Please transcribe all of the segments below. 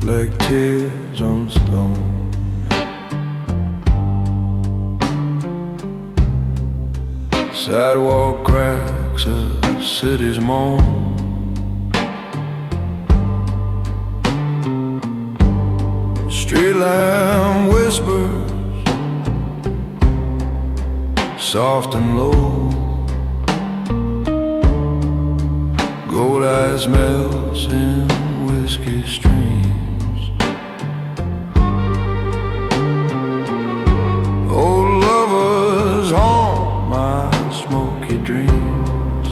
like tears on stone. Sidewalk cracks, a city's moan. Street lamp whispers, soft and low. Gold eyes melts in whiskey streams. Old lovers haunt my smoky dreams.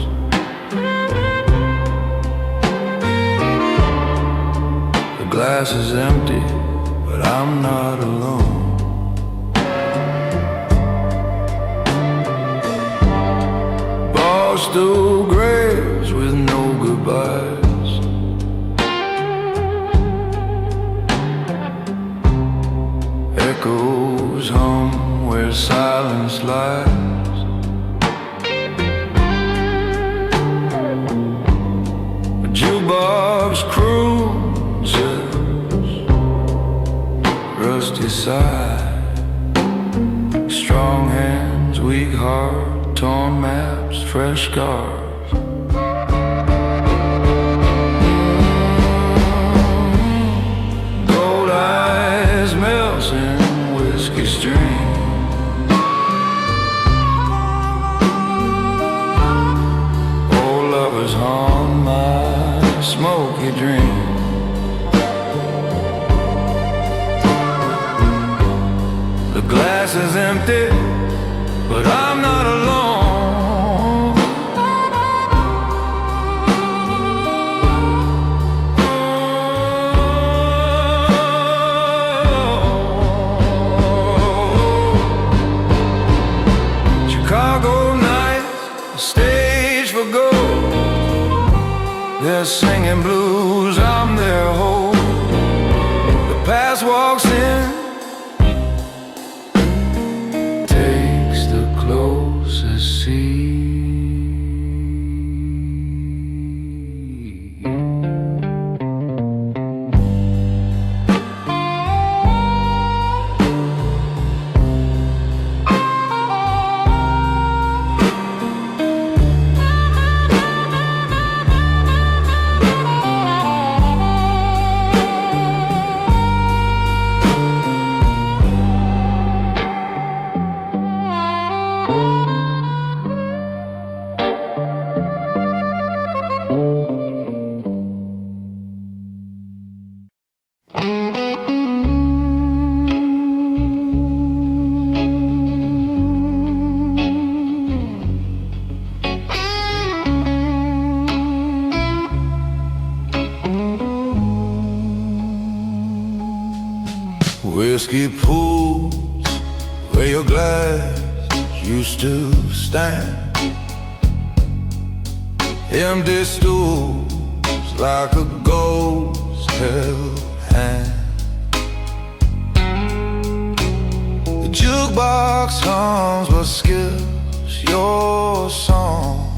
The glass is empty, but I'm not alone. Barstool graves with no goodbyes. Echoes hum where silence lies. A jukebox cruises, rusty side. Strong hands, weak heart, torn maps, fresh scars. Gold eyes melts in whiskey stream. Old lovers haunt my smoky dream. The glass is empty, but I'm not alone. Chicago nights, a stage for gold. They're singing blues, I'm their hope. The past walks in, takes the closest seat. Whiskey pools where your glass used to stand. Empty stools like a ghost held hand. The jukebox hums but skips your song.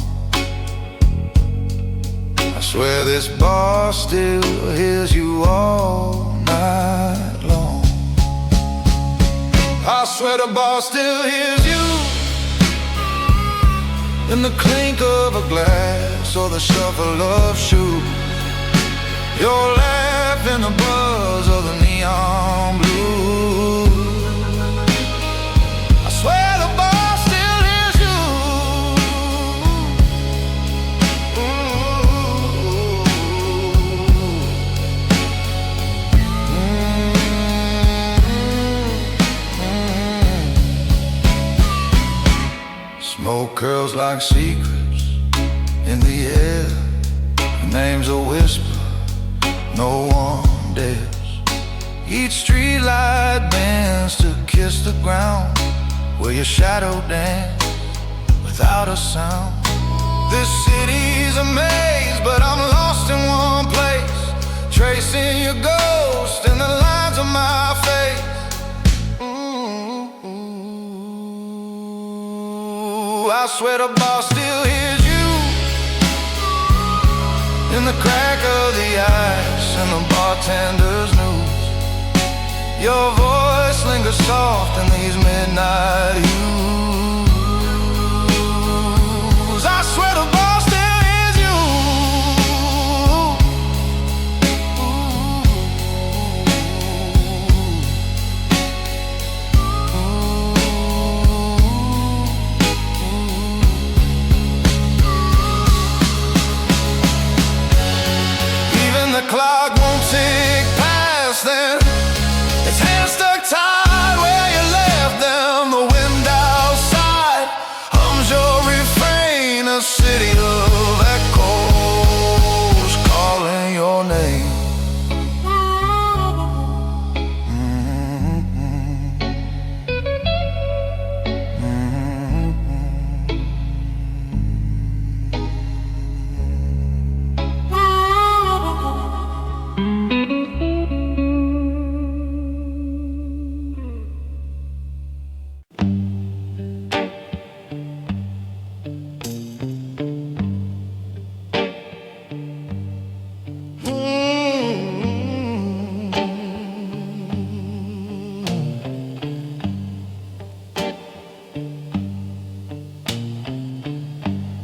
I swear this bar still hears you all night long. I swear the bar still hears you in the clink of a glass or the shuffle of shoes. Your laugh in the buzz of the neon blue. I swear the bar still hears you. Smoke curls like secrets in the air. Your name's a whisper, no one dares. Each streetlight bends to kiss the ground where your shadow dance without a sound. This city's a maze, but I'm lost in one place, tracing your ghost in the lines of my face. I swear the bar still hears you in the crack of the ice and the bartender's new Your voice lingers soft in these midnight hues. I swear the ball still is you. Even the clock won't tick past then. Its hands stuck tight where you left them. The wind outside hums your refrain. A city of echoes calling your name.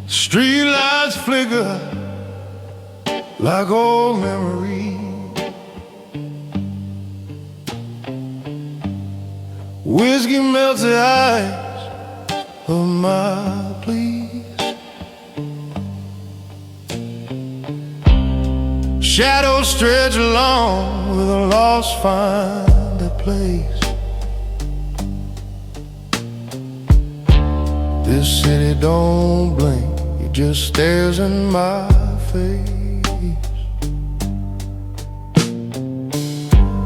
Streetlights flicker like old memories. Whiskey melts the eyes of my pleas. Shadows stretch along with a lost find a place. This city don't blink, it just stares in my face.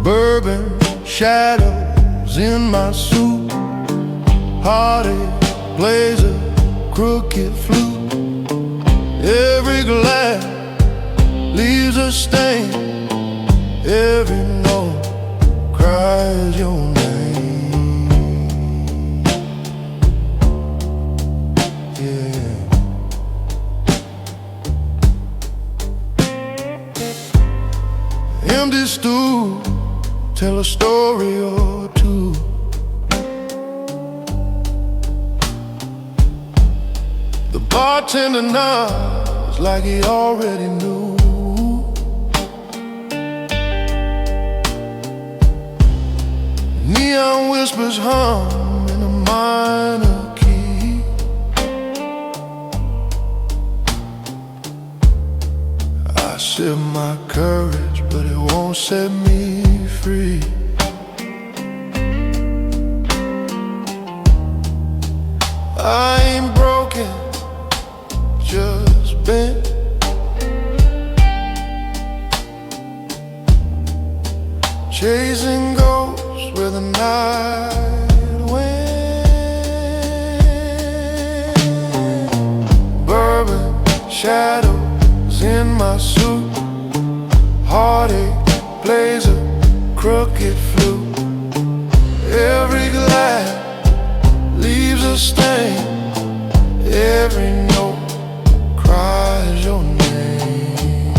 Bourbon shadows in my suit. Heartache plays a crooked flute. Every glass leaves a stain. Every note cries your name. Empty stool, tell a story or two. The bartender nods like he already knew. Neon whispers hum in a minor key. I sip my courage, but it won't set me free. I ain't broken, just bent. Chasing ghosts where the night went. Bourbon shadows in my suit. Heartache plays a crooked flute. Every glass leaves a stain. Every note cries your name.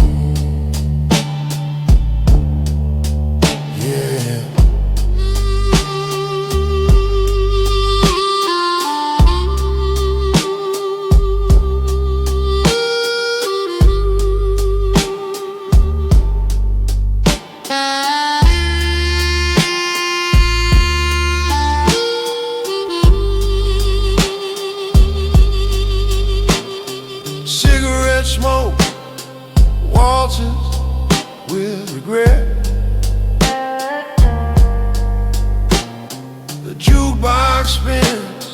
Yeah. Cigarette smoke waltzes with regret. The jukebox spins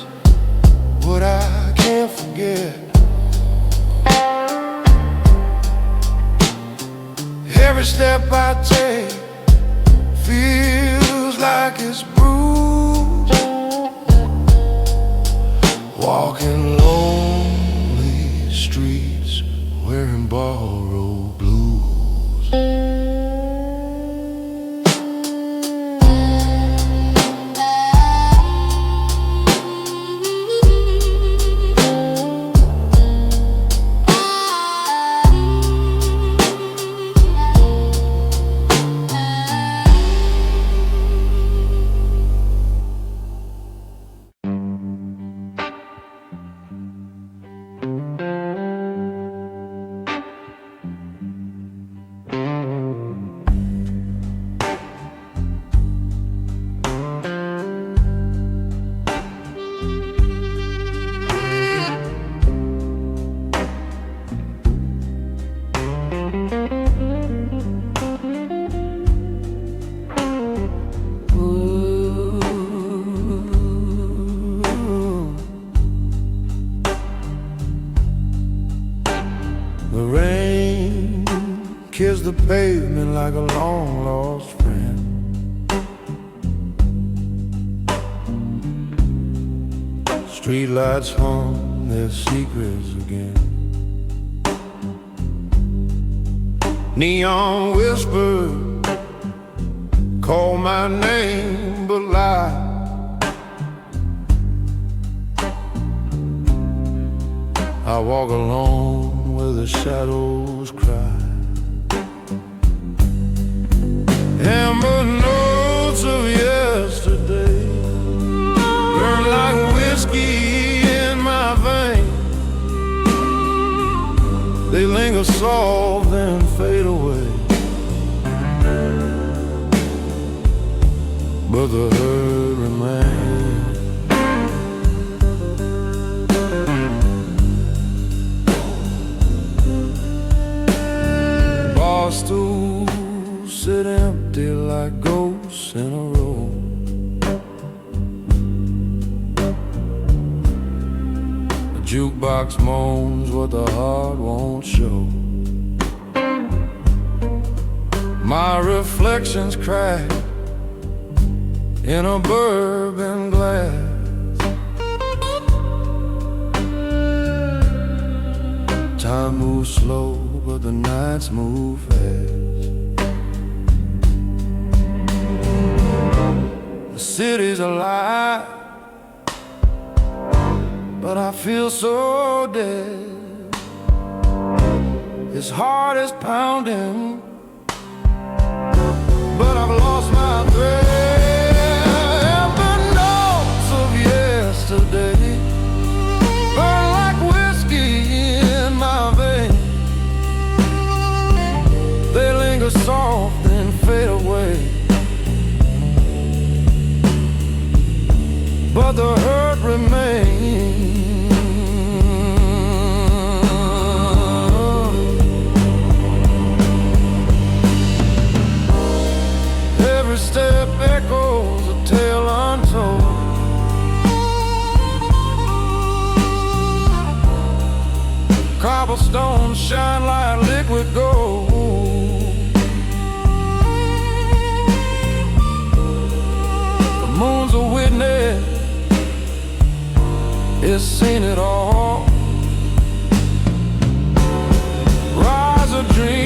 what I can't forget. Every step I take feels like it's bruised. Walking lonely streets wearing borrowed blues. The rain kissed the pavement like a long-lost friend. Streetlights hum their secrets again. Neon whispered, call my name, but lie. I walk alone where the shadows cry. Amber notes of yesterday burn like whiskey in my veins. They linger soft and fade away, but the hurt remains. Bar stools sit empty like ghosts in a row. The jukebox moans what the heart won't show. My reflections crack in a bourbon glass. Time moves slow, but the nights move fast. The city's alive, but I feel so dead. His heart is pounding, but I've lost my thread. Amber notes of yesterday burn like whiskey in my veins. They linger soft and fade away, but the hurt remains. Every step echoes a tale untold. Cobblestones shine like liquid gold. The moon's a witness, it's seen it all. Rise a dream,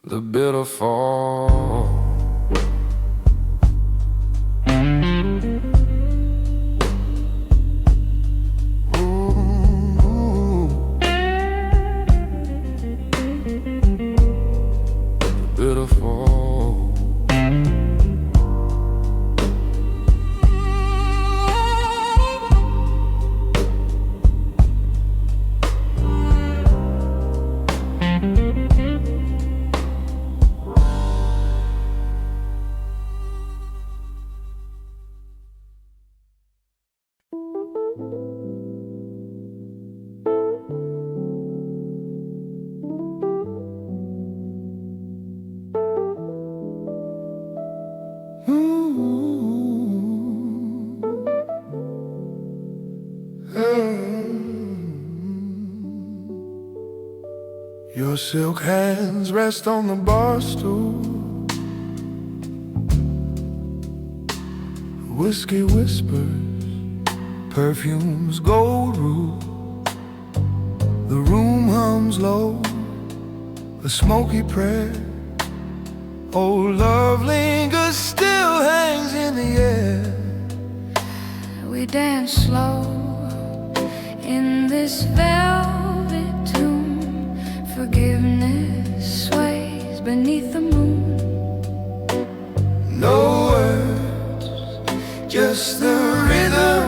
the bitter fall. Bitter fall. Your silk hands rest on the bar stool. Whiskey whispers, perfumes gold rule. The room hums low, a smoky prayer. Oh, love lingers, still hangs in the air. We dance slow in this velvet tomb. Forgiveness sways beneath the moon. No words, just the rhythm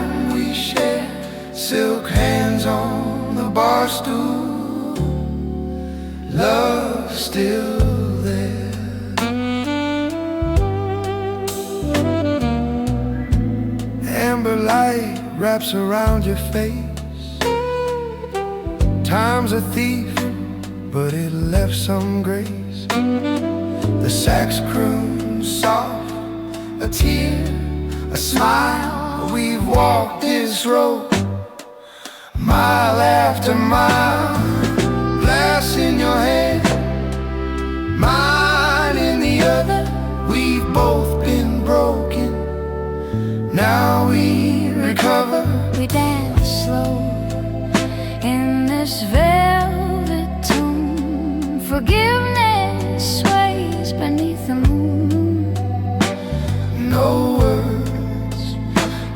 wraps around your face. Time's a thief, but it left some grace. The sax croon soft, a tear, a smile. We've walked this road, mile after mile. Glass in your hand, mine in the other. We've both been broken, now we recover. We dance slow in this velvet tune. Forgiveness sways beneath the moon. No words,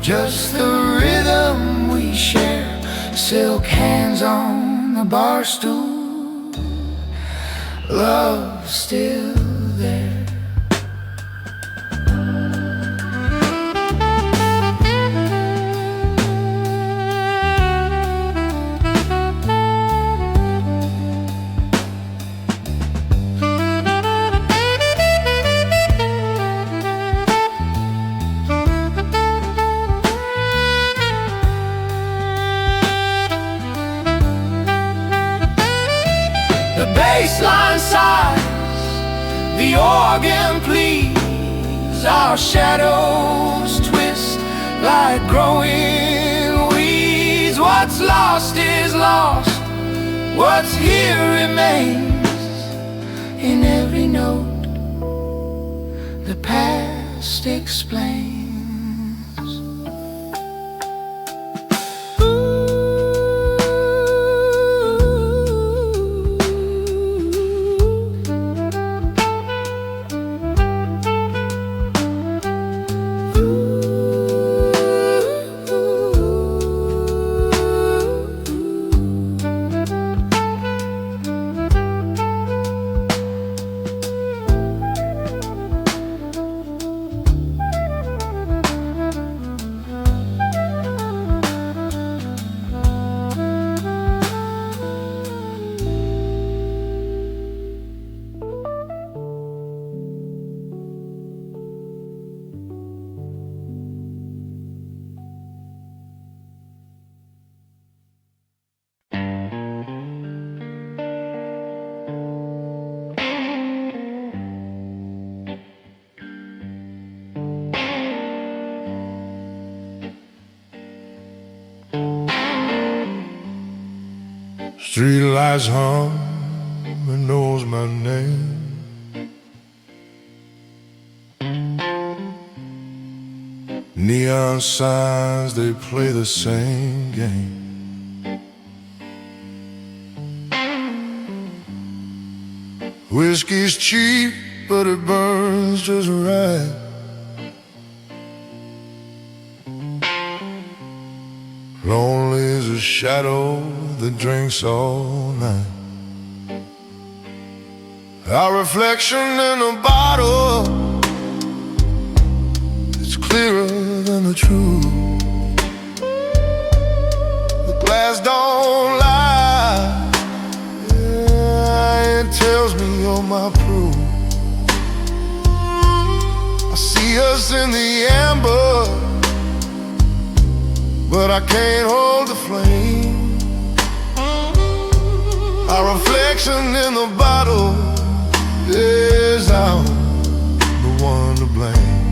just the rhythm we share. Silk hands on the bar stool, love still there. The bassline sighs, the organ pleads. Our shadows twist like growing weeds. What's lost is lost, what's here remains. In every note, the past explains. Street lights hum and knows my name. Neon signs, they play the same game. Whiskey's cheap, but it burns just right. Lonely as a shadow that drinks all night. Our reflection in a bottle, it's clearer than the truth. The glass don't lie, yeah, it tells me you're my proof. I see us in the amber, but I can't hold the flame. Our reflection in the bottle is I'm the one to blame.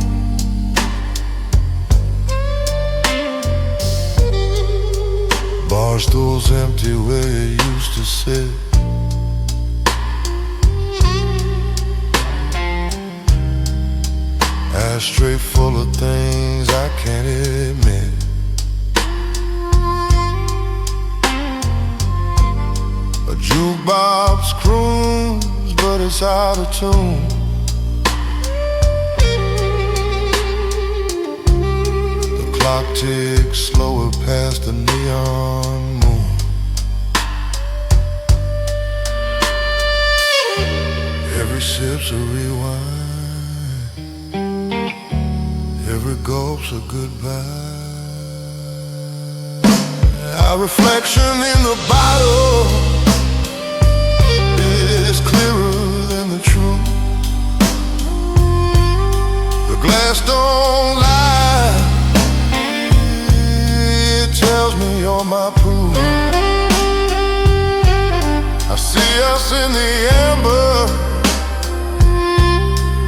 Bar stool's empty where you used to sit. Ashtray full of things I can't admit. A jukebox croons, but it's out of tune. The clock ticks slower past the neon moon. Every sip's a rewind, every gulp's a goodbye. Our reflection in the bottle is clearer than the truth. The glass don't lie, tells me you're my proof. I see us in the amber,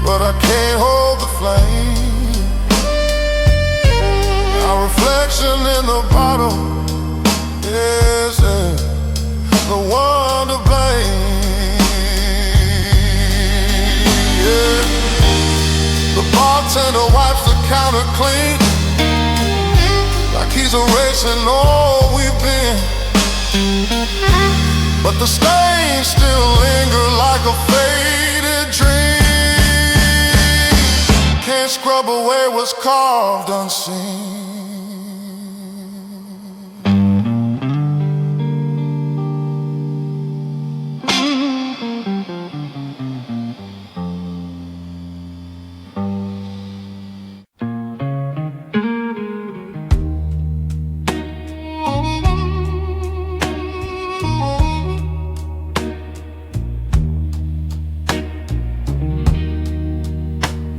but I can't hold the flame. Our reflection in the bottle is the one to blame. Yeah. The bartender wipes the counter clean, like he's erasing all we've been. But the stains still linger like a faded dream. Can't scrub away what's carved unseen.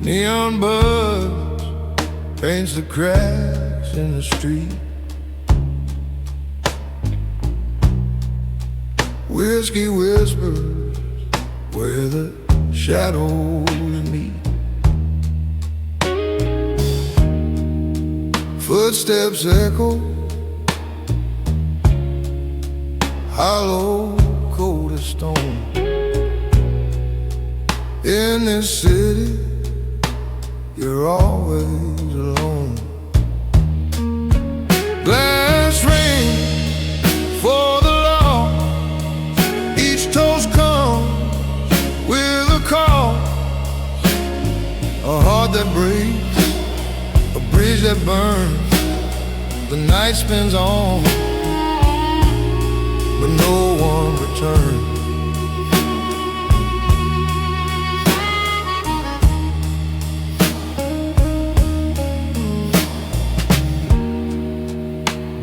Neon buzz paints the cracks in the street. Whiskey whispers where the shadows meet. Footsteps echo, hollow, cold as stone. In this city, you're always alone. Glass ring for the law. Each toast comes with a call. A heart that breaks, a bridge that burns. The night spins on, but no one returns.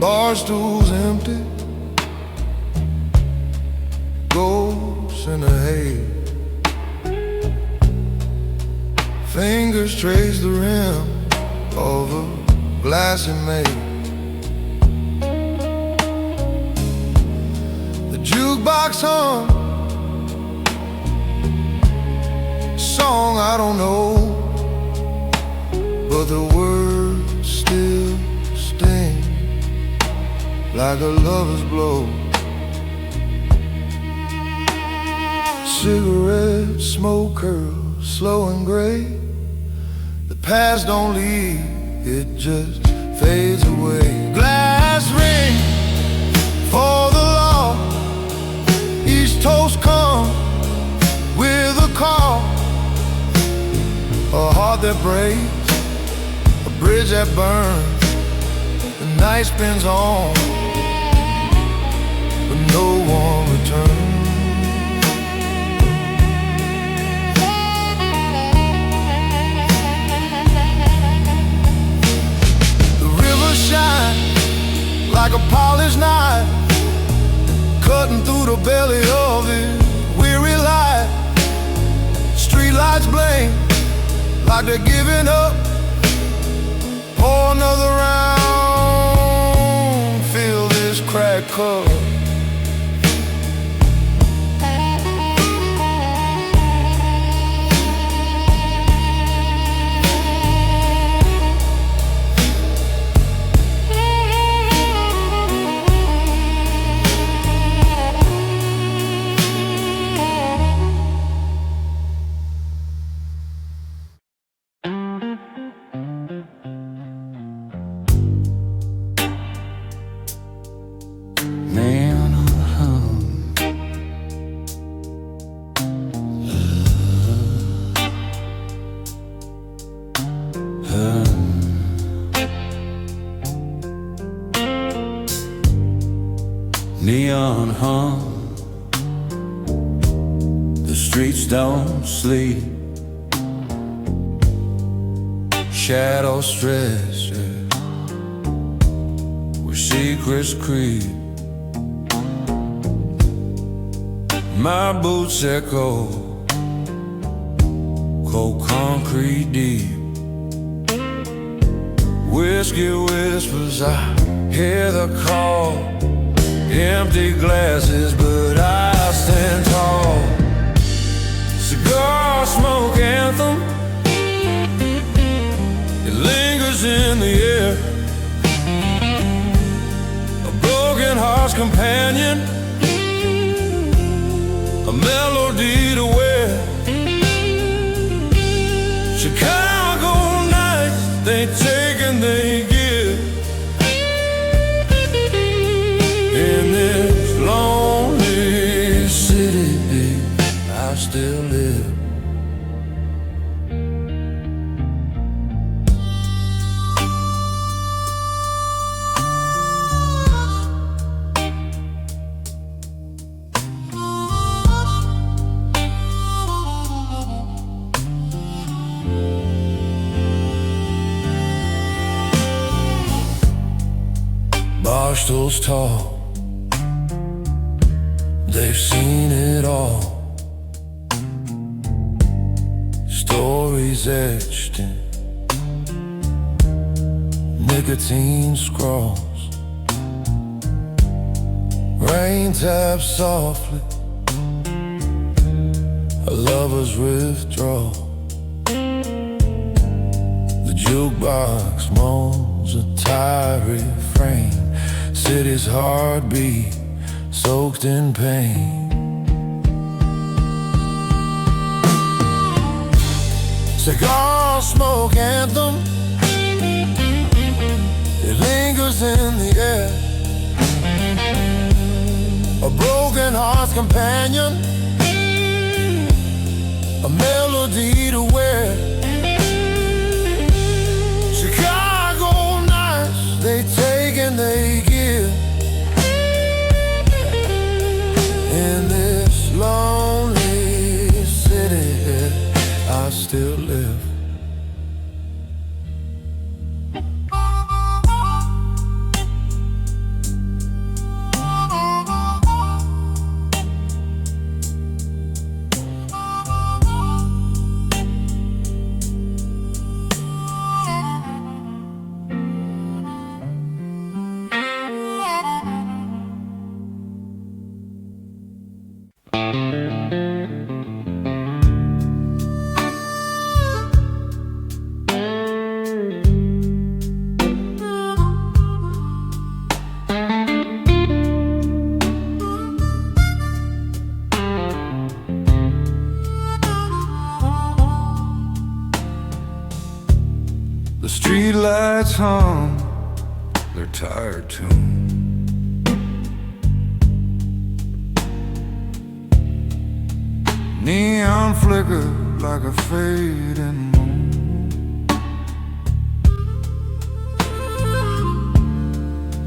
Bar stools empty, ghosts in the hay. Fingers trace the rim of a glassy maid. The jukebox hum a song I don't know, but the words still sting like a lover's blow. Cigarette smoke curls slow and gray. The past don't leave, it just fades away. Glass ring for the law. Each toast comes with a call. A heart that breaks, a bridge that burns. The night spins on, but no one returns. The river shines like a polished knife, cutting through the belly of this weary life. Streetlights blink like they're giving up. Pour another round, fill this cracked cup. Neon hum, the streets don't sleep. Shadows stretch where secrets creep. My boots echo, cold concrete deep. Whiskey whispers, I Hear the call, empty glasses, but I stand tall. Cigar smoke anthem, it lingers in the air. A broken heart's companion, a melody to wear. Chicago nights, they take and they give. In this lonely city, I still live. Bar stools tall, they've seen it all. Stories etched in nicotine scrawls. Rain taps softly, a lover's withdrawal. The jukebox moans a tired refrain. City's heartbeat soaked in pain. Cigar smoke anthem, it lingers in the air. A broken heart's companion, a melody to wear. Chicago nights, they take and they give. In this lonely city, I still live. The streetlights hum their tired tune. Neon flicker like a fading moon.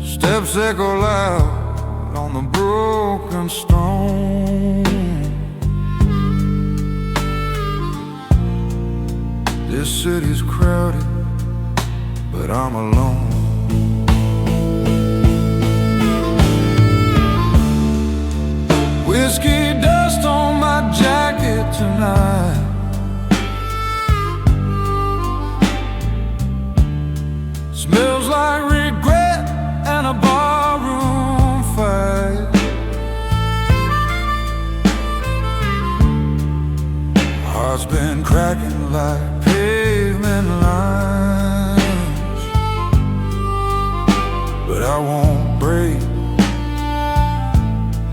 Steps echo loud on the broken stone. This city's crowded, but I'm alone. Whiskey dust on my jacket tonight. Smells like regret and a barroom fight. Heart's been cracking like pavement lines, but I won't break.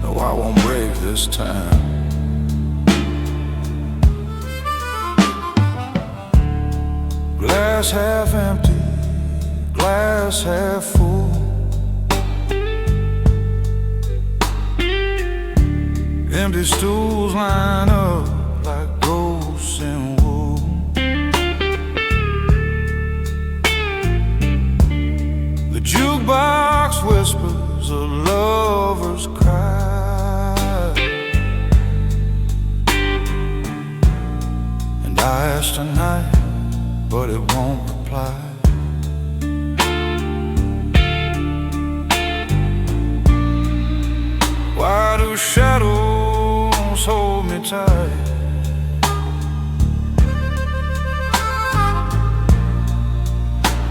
No, I won't break this time. Glass half empty, glass half full. Empty stools line up like ghosts in wool. The jukebox whispers a lover's cry, and I ask tonight, but it won't reply. Why do shadows hold me tight?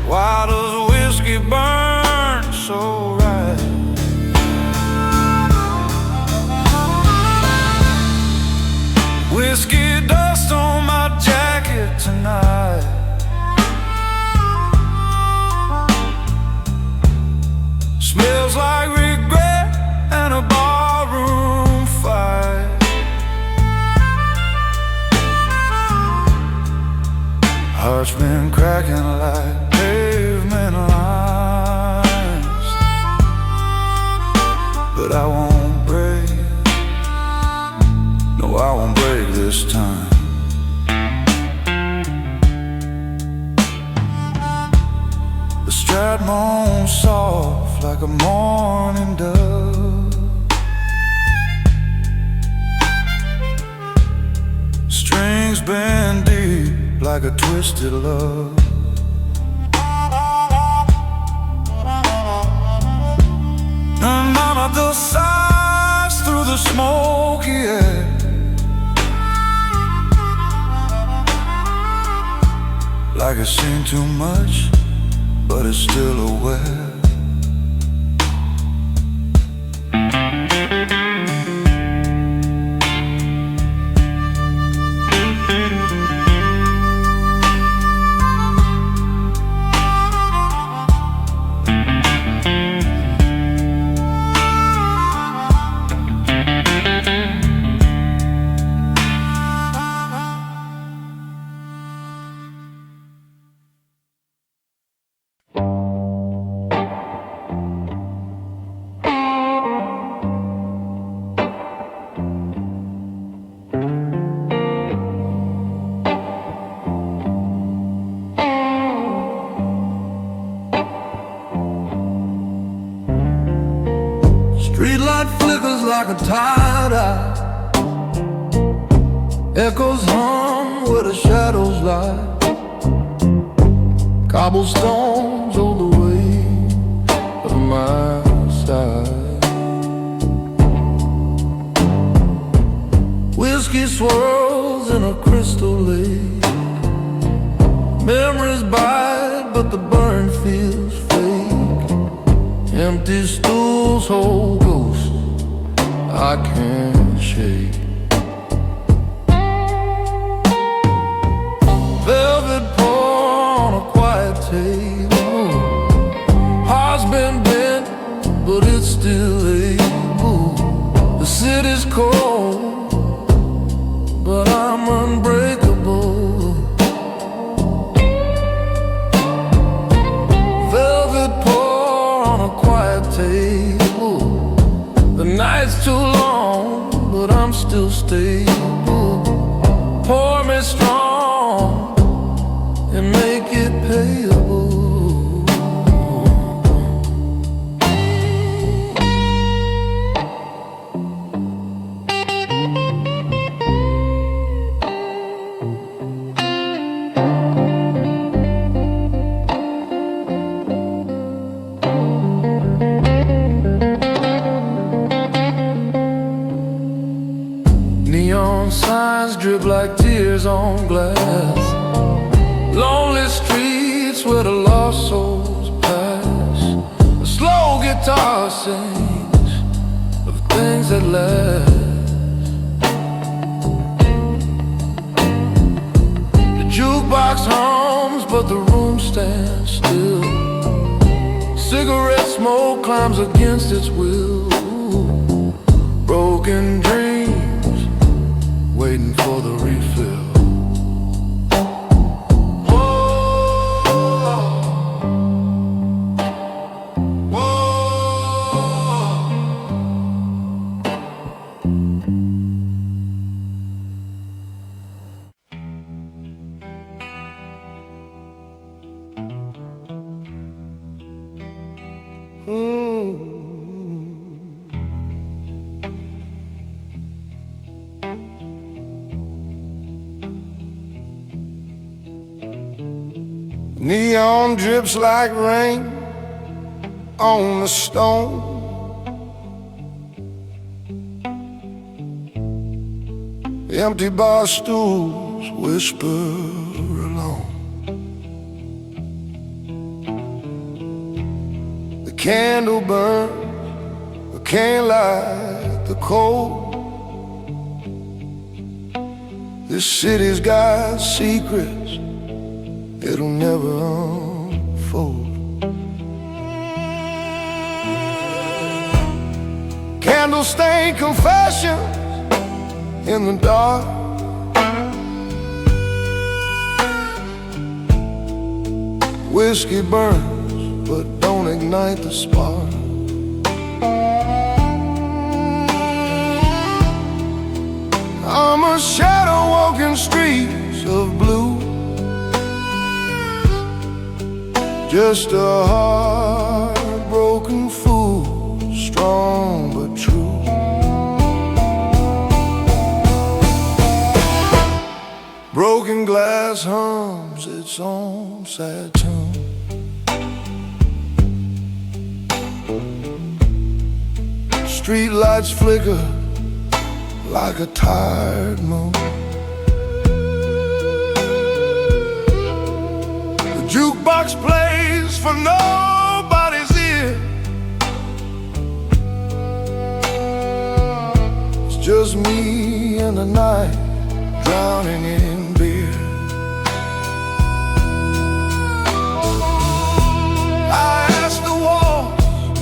Why does whiskey burn so feels like regret and a barroom fight. Heart's been cracking like pavement lines, but I won't break. No, I won't break this time. The stride moans soft like a morning dove. Strings bend deep like a twisted love. And none of the sighs through the smoky air. Like it's seen too much, but it's still aware. Streetlight flickers like a tie-dye, echoes hum where the shadows lie. Cobblestones hold the weight of my side. Whiskey swirls in a crystal lake. Memories bite, but the burn feels fake. Empty stools hold ghosts I can't shake. Velvet pour on a quiet table. Heart's been bent, but it's still able. The city's cold, but I'm unbreakable. Velvet pour on a quiet table. The night's too long, but I'm still stable. Pour me strong and make it payable. Neon signs drip like tears on glass. Lonely streets where the lost souls pass. A slow guitar sings of things that last. The jukebox hums, but the room stands still. Cigarette smoke climbs against its will. Broken dreams waiting for the refill. Neon drips like rain on the stone. Empty bar stools whisper alone. The candle burns, but can't light the cold. This city's got secrets it'll never unfold. Candle stained confession in the dark. Whiskey burns but don't ignite the spark. I'm a shadow walking streets of blue, just a heartbroken fool, strong but true. Broken glass hums its own sad tune. Street lights flicker like a tired moon. The jukebox plays for nobody's ear. It's just me and the night, drowning in beer. I ask the walls,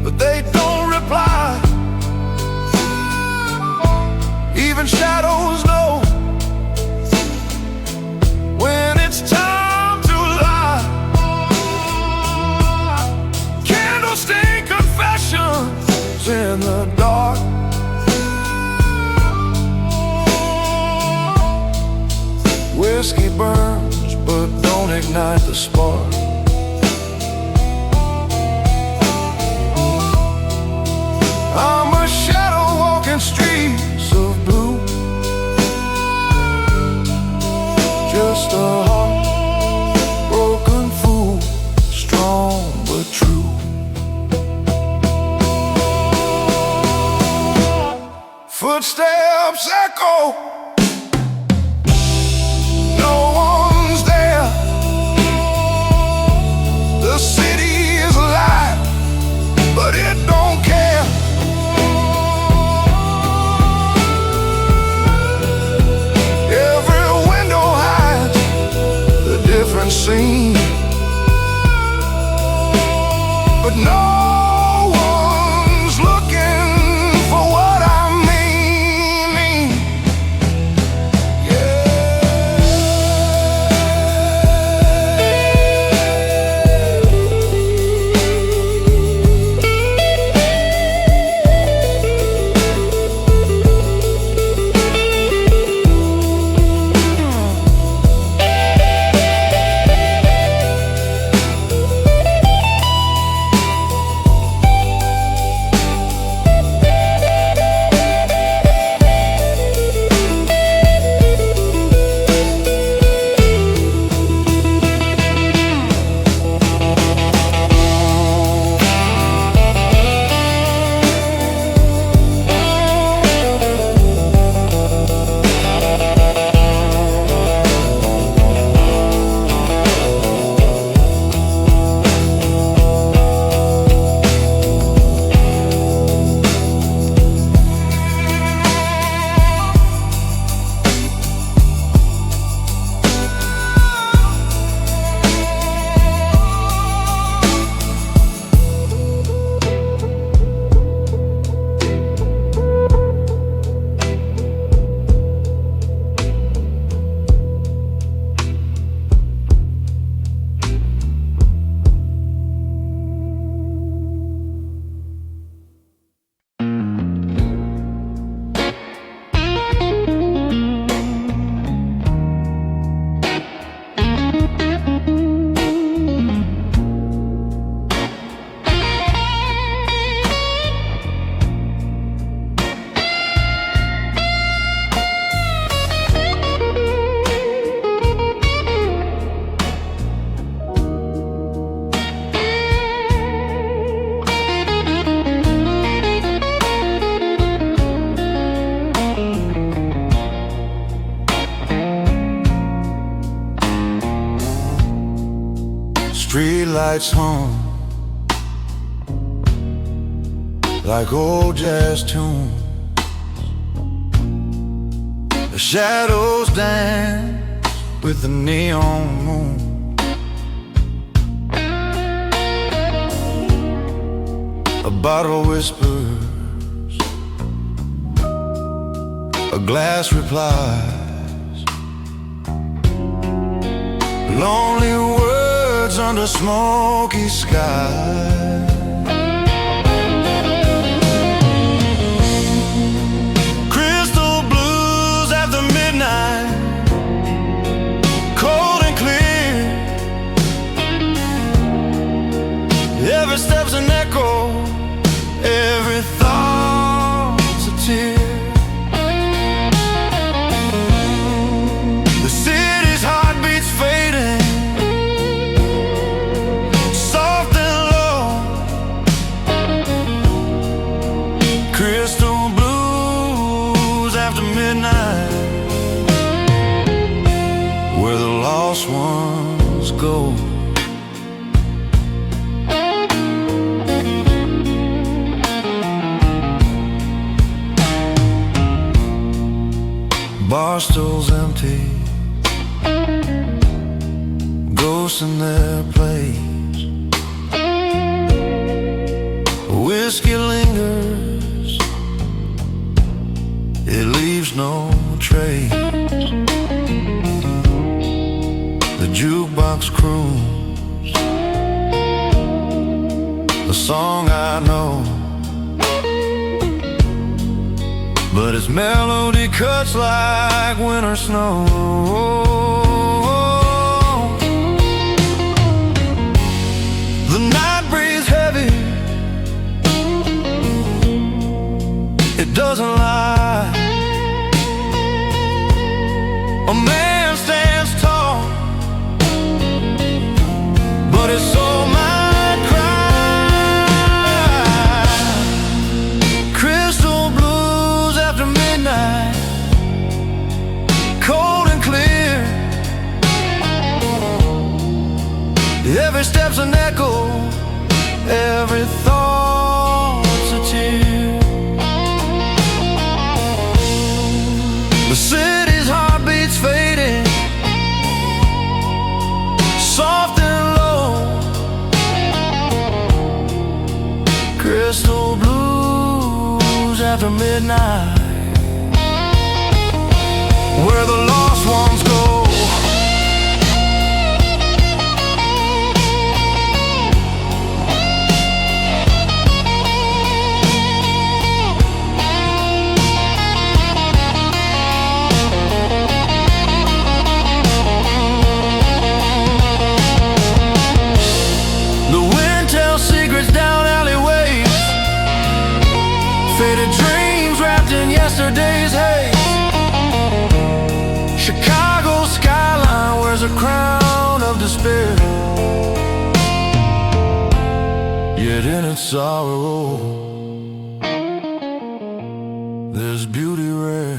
but they don't reply. Even shadows know when it's time to lie. Candle stained confessions in the dark. Whiskey burns but don't ignite the spark. I'm a shadow walking streets of blue, just a heartbroken fool, strong but true. Footsteps echo, no one's there. The city is alive, but it don't care. Every window hides a different scene, but no one's looking for what I mean. Yeah. Streetlights hum like old jazz tunes. The shadows dance with the neon moon. A bottle whispers, a glass replies, lonely words under smoky sky. Crystal blues after midnight, cold and clear. Every step's an echo, every thought's a tear. The city's heartbeats fading, soft and low. Crystal blues after midnight, where the lost ones go. Bar stools empty, ghosts in their place. Whiskey lingers, it leaves no trace. The jukebox croons a song I know, but its melody cuts like winter snow. The night breathes heavy, it doesn't lie. A man stands tall, but his soul might cry. Crystal blues after midnight, cold and clear. Every step's an echo, every thought's a tear. The city's heartbeats fading, soft and low. Crystal blues after midnight, where the lost ones go. The wind tells secrets down alleyways, faded dreams wrapped in yesterday's haze. Chicago skyline wears a crown of despair, yet in its sorrow there's beauty rare.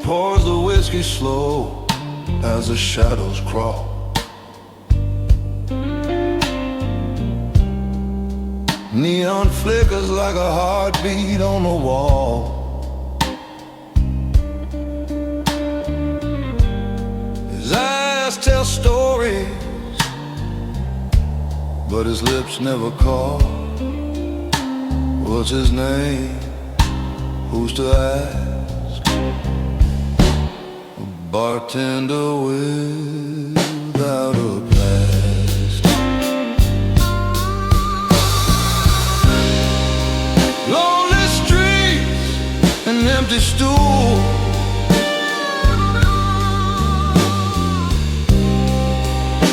Pours the whiskey slow as the shadows crawl. Neon flickers like a heartbeat on the wall. His eyes tell stories, but his lips never call. What's his name? Who's to ask? Bartender without a past. empty stool.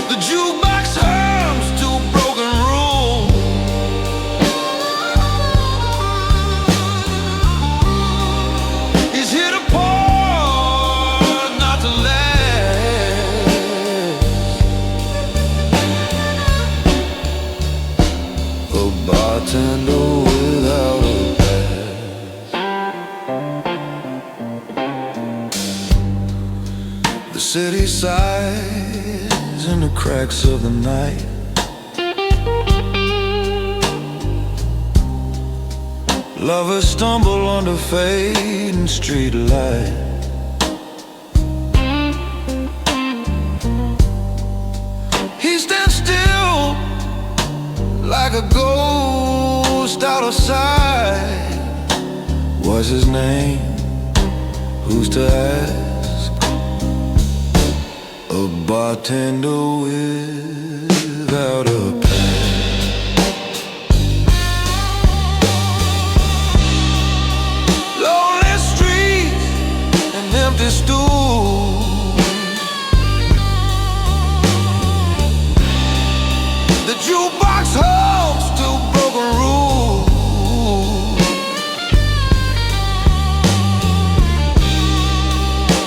The jukebox hums to a broken rule. He's here to pour, not to last. A bartender without a past. The city sighs in the cracks of the night. Lovers stumble under fading street light. He stands still like a ghost out of sight. What's his name? Who's to ask? A bartender without a past. Lonely streets and empty stools. The jukebox hums to broken rules.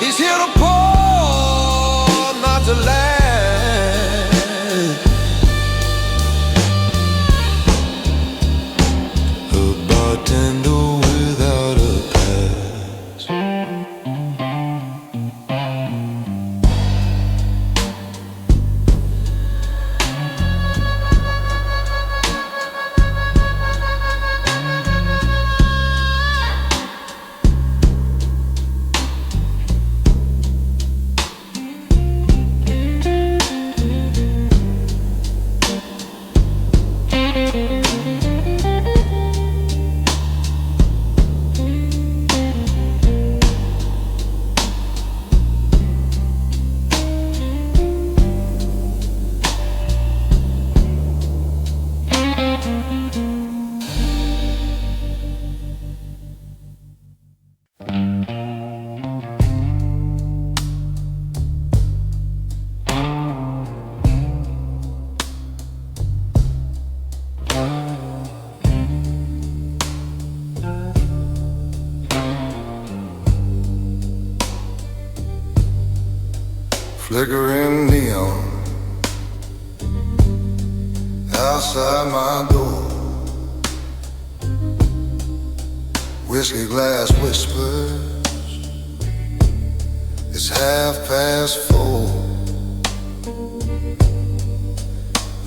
He's here to pour, not to last. A bartender without a past. Flickering neon outside my door. Whiskey glass whispers, it's 4:30.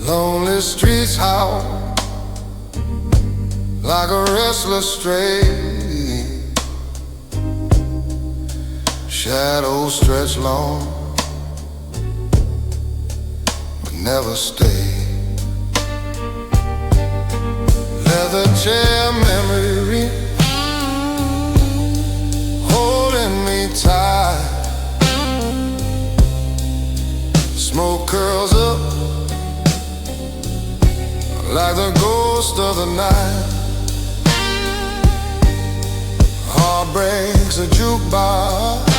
Lonely streets howl like a restless stray. Shadows stretch long, never stay. Leather chair memory holding me tight. Smoke curls up like the ghost of the night. Heart breaks a jukebox,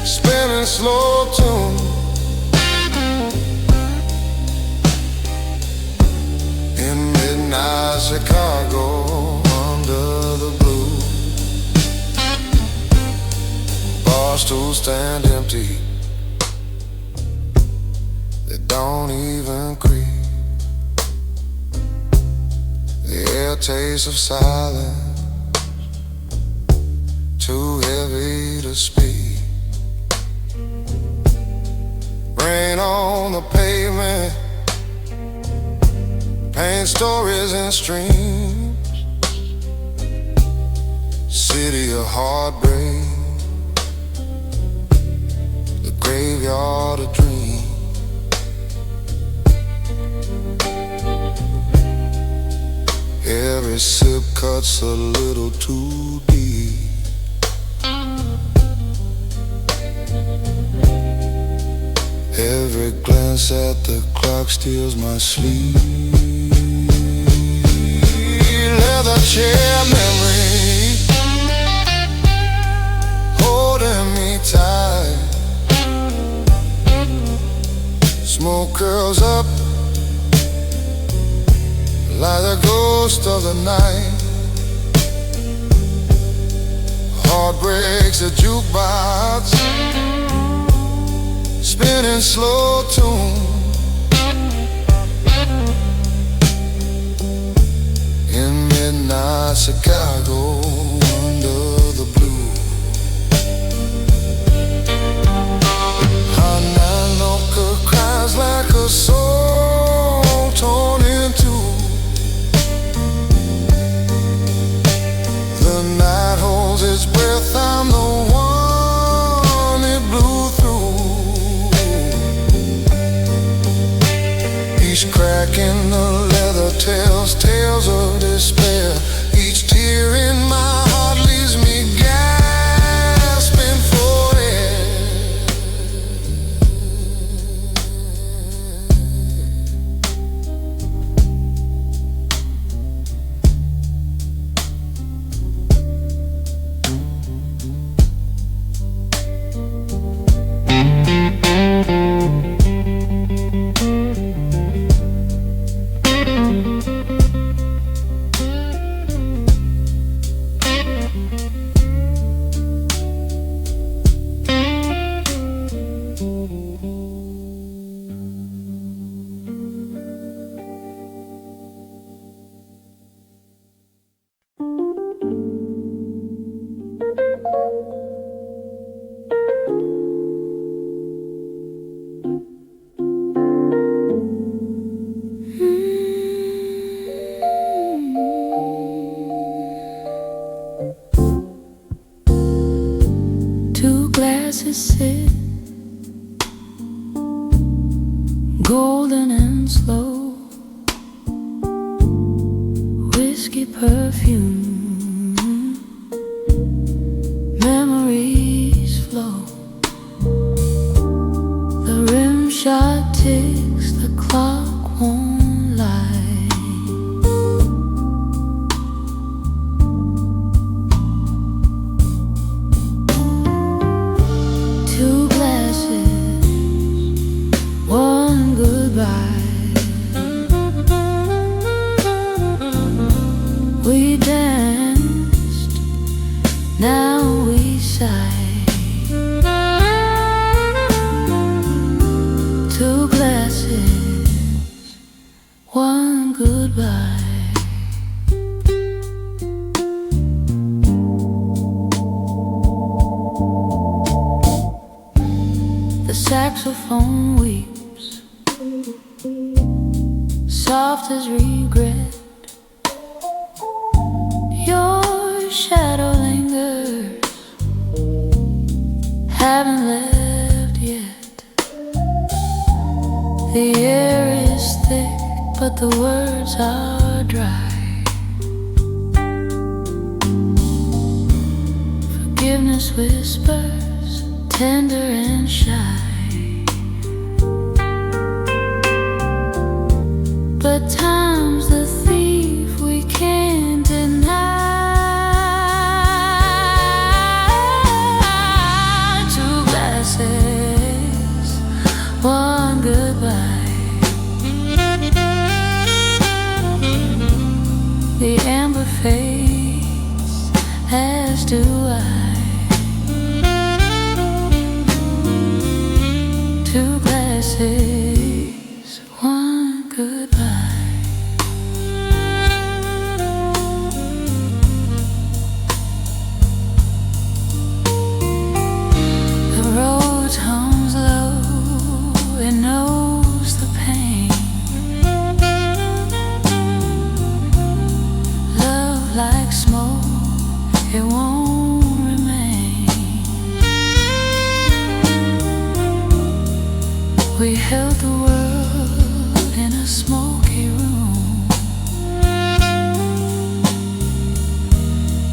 spinning slow tune. Midnight Chicago under the blue. Bar stools stand empty, they don't even creak. The air tastes of silence, too heavy to speak. Rain on the pavement, paint stories and streams. City of heartbreak, the graveyard of dreams. Every sip cuts a little too deep. Every glance at the clock steals my sleep. Leather chair memory Smoke curls up like the ghost of the night. Heart breaks a jukebox, spinning slow tune. In midnight Chicago, under the blue. Hanaanoka cries like a soul torn in two. The night holds its breath, I'm the one it blew through. Each crack in the leather tells tales of despair. Each tear in my heart leaves me gasping for air. Two glasses sit, golden and slow, whiskey perfume, memories flow. The rim shot ticks, the clock won't lie. Two glasses, one goodbye. We danced, now we sigh. Two glasses, one goodbye. The saxophone weeps, soft as regret. Your shadow lingers, haven't left yet. The air is thick, but the words are dry. Forgiveness whispers, tender and shy. But time's the thief we can't deny. Two glasses, one goodbye. The amber fades, as do I. Two glasses, one goodbye. The road hums low, it knows the pain. Love like smoke, it won't remain. We held the world in a smoky room.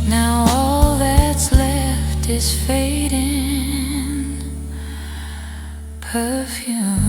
Now all that's left is fading perfume.